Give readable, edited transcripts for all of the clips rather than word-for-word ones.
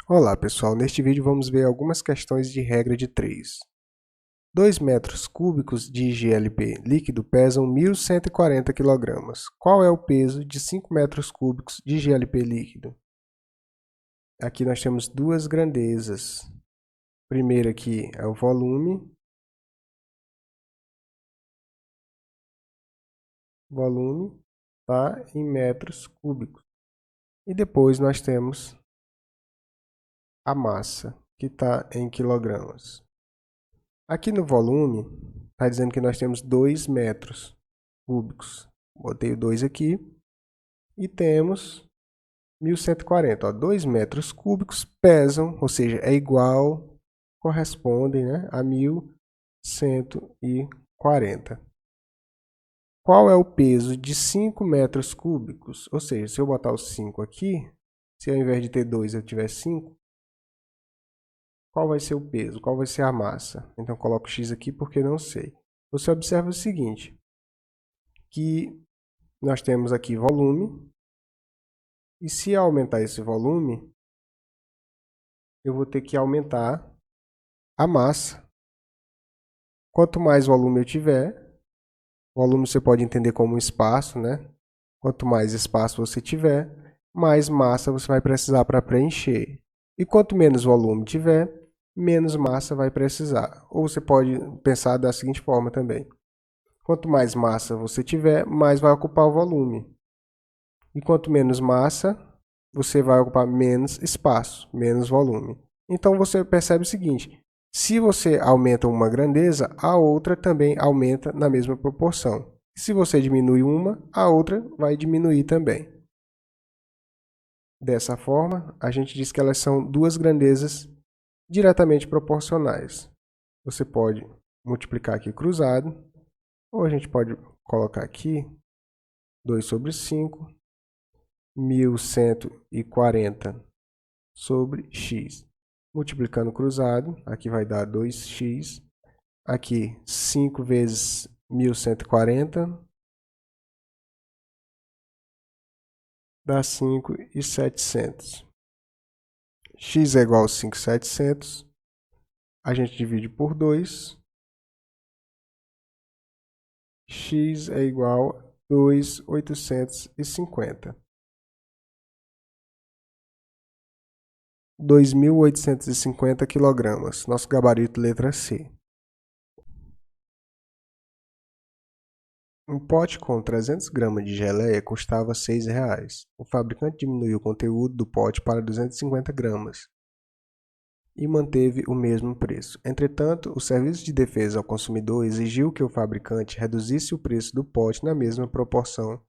Olá pessoal, neste vídeo vamos ver algumas questões de regra de 3. 2 metros cúbicos de GLP líquido pesam 1.140 kg. Qual é o peso de 5 metros cúbicos de GLP líquido? Aqui nós temos duas grandezas. Primeiro aqui é o volume. Volume está em metros cúbicos. E depois nós temos a massa, que está em quilogramas. Aqui no volume, está dizendo que nós temos 2 metros cúbicos. Botei o 2 aqui. E temos 1.140. 2 metros cúbicos pesam, ou seja, é igual, correspondem, né, a 1.140. Qual é o peso de 5 metros cúbicos? Ou seja, se eu botar os 5 aqui, se ao invés de ter 2 eu tiver 5, qual vai ser o peso? Qual vai ser a massa? Então, eu coloco x aqui porque não sei. Você observa o seguinte, que nós temos aqui volume, e se aumentar esse volume, eu vou ter que aumentar a massa. Quanto mais volume eu tiver, volume você pode entender como um espaço, né? Quanto mais espaço você tiver, mais massa você vai precisar para preencher. E quanto menos volume tiver, menos massa vai precisar. Ou você pode pensar da seguinte forma também. Quanto mais massa você tiver, mais vai ocupar o volume. E quanto menos massa, você vai ocupar menos espaço, menos volume. Então você percebe o seguinte, se você aumenta uma grandeza, a outra também aumenta na mesma proporção. Se você diminui uma, a outra vai diminuir também. Dessa forma, a gente diz que elas são duas grandezas diretamente proporcionais. Você pode multiplicar aqui cruzado, ou a gente pode colocar aqui 2 sobre 5, 1.140 sobre x. Multiplicando cruzado, aqui vai dar 2x. Aqui, 5 vezes 1.140 dá 5.700. X é igual a 5.700. A gente divide por 2. X é igual a 2.850. 2.850 kg. Nosso gabarito letra C. Um pote com 300 gramas de geleia custava R$ 6,00. O fabricante diminuiu o conteúdo do pote para 250 gramas e manteve o mesmo preço. Entretanto, o Serviço de Defesa ao Consumidor exigiu que o fabricante reduzisse o preço do pote na mesma proporção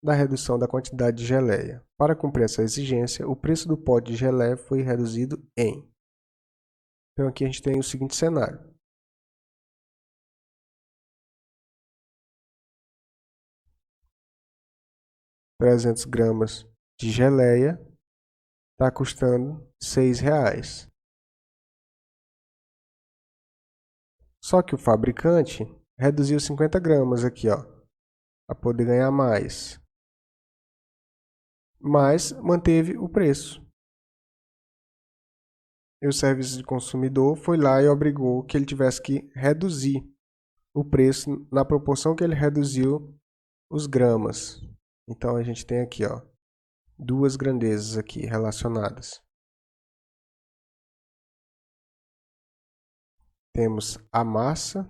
da redução da quantidade de geleia. Para cumprir essa exigência, o preço do pote de geleia foi reduzido em... Então aqui a gente tem o seguinte cenário. R$ 300 gramas de geleia está custando R$ 6,00. Só que o fabricante reduziu 50 gramas aqui, ó, para poder ganhar mais. Mas manteve o preço. E o serviço de consumidor foi lá e obrigou que ele tivesse que reduzir o preço na proporção que ele reduziu os gramas. Então a gente tem aqui, ó, duas grandezas aqui relacionadas. Temos a massa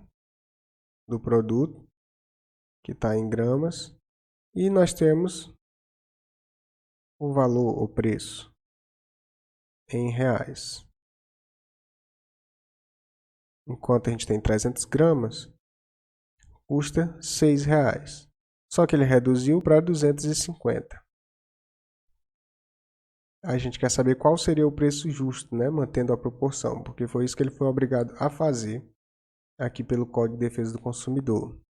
do produto, que está em gramas, e nós temos o valor, o preço, em reais. Enquanto a gente tem 300 gramas, custa R$ 6,00. Só que ele reduziu para 250. A gente quer saber qual seria o preço justo, né, mantendo a proporção, porque foi isso que ele foi obrigado a fazer aqui pelo Código de Defesa do Consumidor.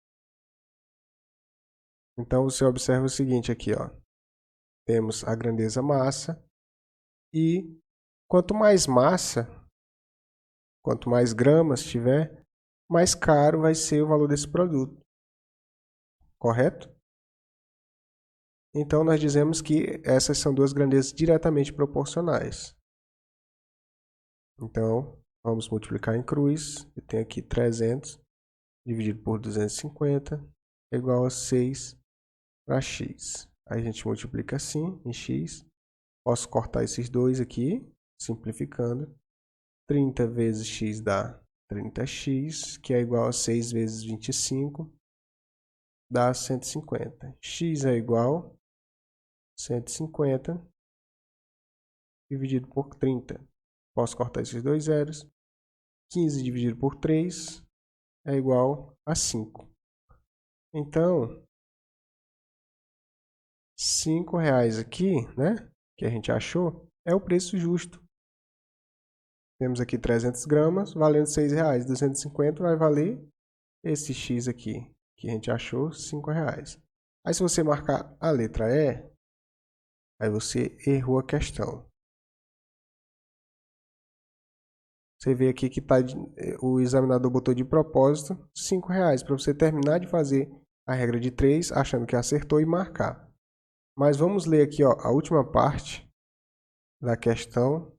Então você observa o seguinte aqui, ó. Temos a grandeza massa e quanto mais massa, quanto mais gramas tiver, mais caro vai ser o valor desse produto. Correto? Então nós dizemos que essas são duas grandezas diretamente proporcionais. Então, vamos multiplicar em cruz. Eu tenho aqui 300 dividido por 250 é igual a 6 para x. Aí a gente multiplica assim em x. Posso cortar esses dois aqui, simplificando. 30 vezes x dá 30x, que é igual a 6 vezes 25, dá 150. X é igual a 150 dividido por 30. Posso cortar esses dois zeros. 15 dividido por 3 é igual a 5. Então, R$5 aqui, né, que a gente achou, é o preço justo. Temos aqui 300 gramas, valendo R$6. 250 vai valer esse X aqui, que a gente achou, R$5. Aí se você marcar a letra E, aí você errou a questão. Você vê aqui que o examinador botou de propósito R$5, para você terminar de fazer a regra de 3, achando que acertou e marcar. Mas vamos ler aqui, ó, a última parte da questão.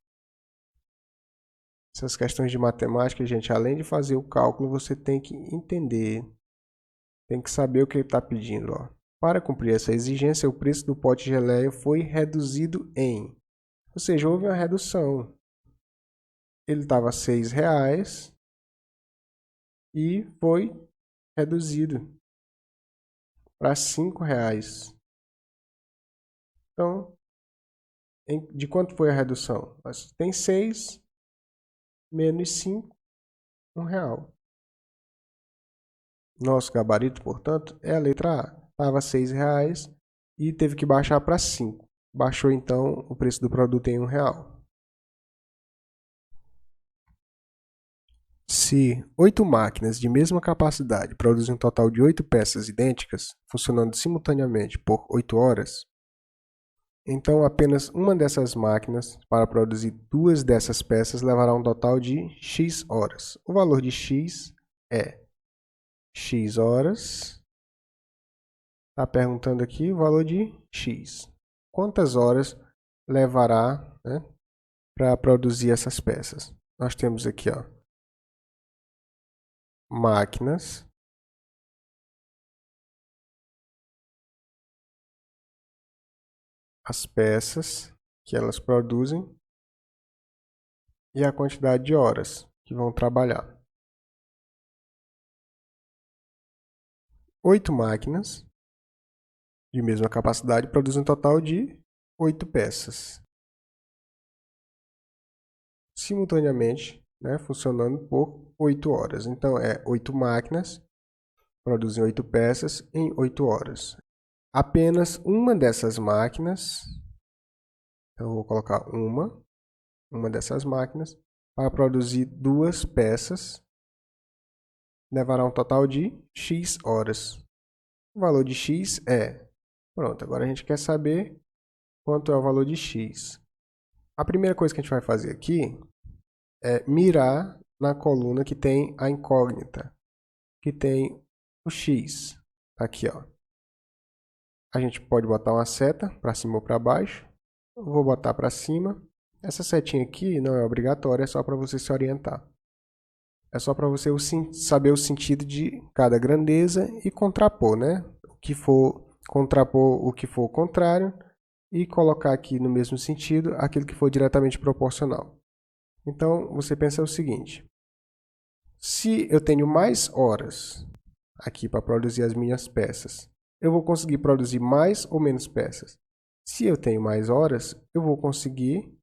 Essas questões de matemática, gente, além de fazer o cálculo, você tem que entender, tem que saber o que ele está pedindo. Ó. Para cumprir essa exigência, o preço do pote de geleia foi reduzido em... Ou seja, houve uma redução. Ele estava R$6 e foi reduzido para R$5. Então, de quanto foi a redução? Tem 6 menos 5, R$1. Nosso gabarito, portanto, é a letra A. Estava R$6 e teve que baixar para 5. Baixou, então, o preço do produto em R$1. Se 8 máquinas de mesma capacidade produzem um total de 8 peças idênticas, funcionando simultaneamente por 8 horas, então apenas uma dessas máquinas, para produzir 2 dessas peças, levará um total de X horas. O valor de X é X horas. Está perguntando aqui o valor de X. Quantas horas levará, né, para produzir essas peças? Nós temos aqui, ó, máquinas, as peças que elas produzem e a quantidade de horas que vão trabalhar. 8 máquinas de mesma capacidade produzem um total de 8 peças. Simultaneamente, né, funcionando por 8 horas. Então, 8 máquinas produzem 8 peças em 8 horas. Apenas uma dessas máquinas, então eu vou colocar uma dessas máquinas, para produzir 2 peças, levará um total de X horas. O valor de X é... Pronto, agora a gente quer saber quanto é o valor de X. A primeira coisa que a gente vai fazer aqui é mirar na coluna que tem a incógnita, que tem o X. Aqui, ó. A gente pode botar uma seta para cima ou para baixo. Eu vou botar para cima. Essa setinha aqui não é obrigatória, é só para você se orientar. É só para você saber o sentido de cada grandeza e contrapor, né? O que for contrapor o que for contrário e colocar aqui no mesmo sentido aquilo que for diretamente proporcional. Então, você pensa o seguinte: se eu tenho mais horas aqui para produzir as minhas peças, eu vou conseguir produzir mais ou menos peças? Se eu tenho mais horas, eu vou conseguir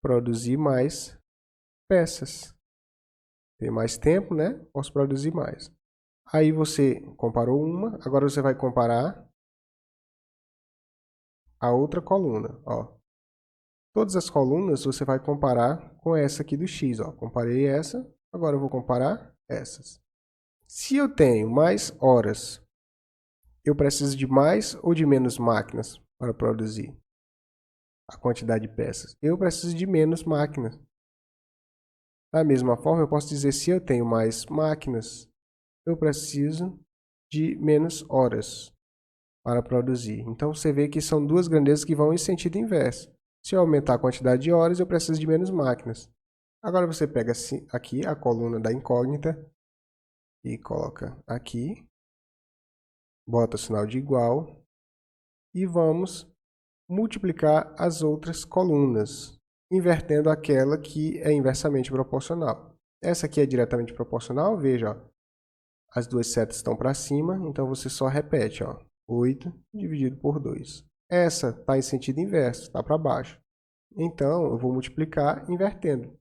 produzir mais peças. Tem mais tempo, né? Posso produzir mais. Aí você comparou uma, agora você vai comparar a outra coluna. Ó. Todas as colunas você vai comparar com essa aqui do X. Ó. Comparei essa, agora eu vou comparar essas. Se eu tenho mais horas, eu preciso de mais ou de menos máquinas para produzir a quantidade de peças? Eu preciso de menos máquinas. Da mesma forma, eu posso dizer, se eu tenho mais máquinas, eu preciso de menos horas para produzir. Então, você vê que são duas grandezas que vão em sentido inverso. Se eu aumentar a quantidade de horas, eu preciso de menos máquinas. Agora você pega aqui a coluna da incógnita e coloca aqui, bota o sinal de igual e vamos multiplicar as outras colunas, invertendo aquela que é inversamente proporcional. Essa aqui é diretamente proporcional, veja, ó, as duas setas estão para cima, então você só repete, ó, 8 dividido por 2. Essa está em sentido inverso, está para baixo. Então, eu vou multiplicar invertendo.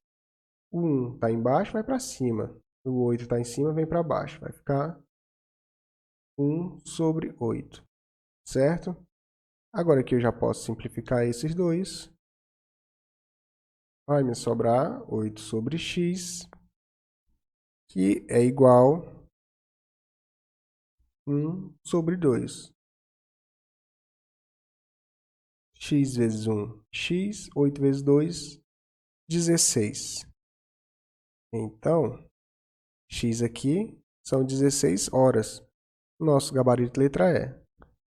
O 1 está embaixo, vai para cima. O 8 está em cima, vem para baixo. Vai ficar 1 sobre 8, certo? Agora aqui eu já posso simplificar esses dois. Vai me sobrar 8 sobre x, que é igual a 1 sobre 2. X vezes 1, x. 8 vezes 2, 16. Então, x aqui são 16 horas. Nosso gabarito de letra E.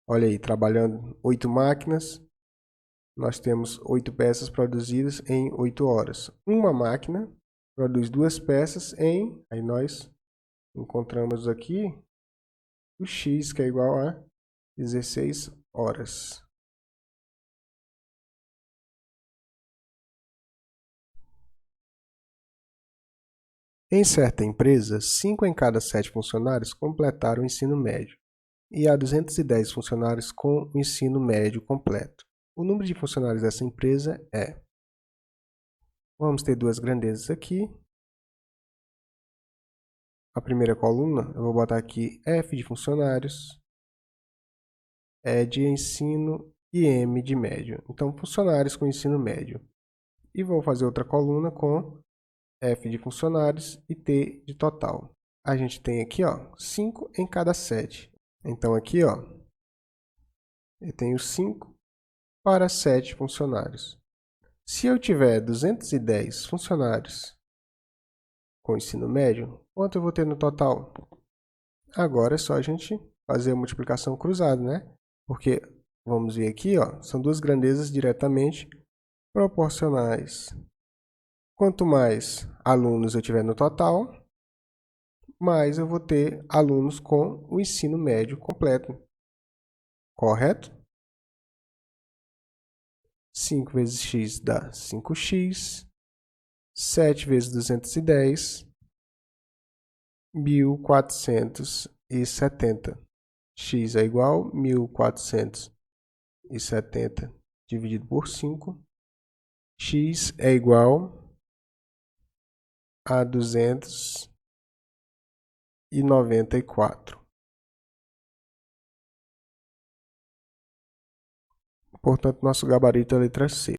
Olha aí, trabalhando 8 máquinas, nós temos 8 peças produzidas em 8 horas. Uma máquina produz 2 peças em... Aí nós encontramos aqui o x, que é igual a 16 horas. Em certa empresa, 5 em cada 7 funcionários completaram o ensino médio, e há 210 funcionários com o ensino médio completo. O número de funcionários dessa empresa é... Vamos ter duas grandezas aqui. A primeira coluna, eu vou botar aqui F de funcionários, E de ensino e M de médio. Então, funcionários com ensino médio. E vou fazer outra coluna com F de funcionários e T de total. A gente tem aqui, ó, 5 em cada 7. Então, aqui, ó, eu tenho 5 para 7 funcionários. Se eu tiver 210 funcionários com ensino médio, quanto eu vou ter no total? Agora é só a gente fazer a multiplicação cruzada, né? Porque, vamos ver aqui, ó, são duas grandezas diretamente proporcionais. Quanto mais alunos eu tiver no total, mais eu vou ter alunos com o ensino médio completo. Correto? 5 vezes x dá 5x. 7 vezes 210, 1470. X é igual a 1470 dividido por 5. X é igual a 294. Portanto, nosso gabarito é a letra C.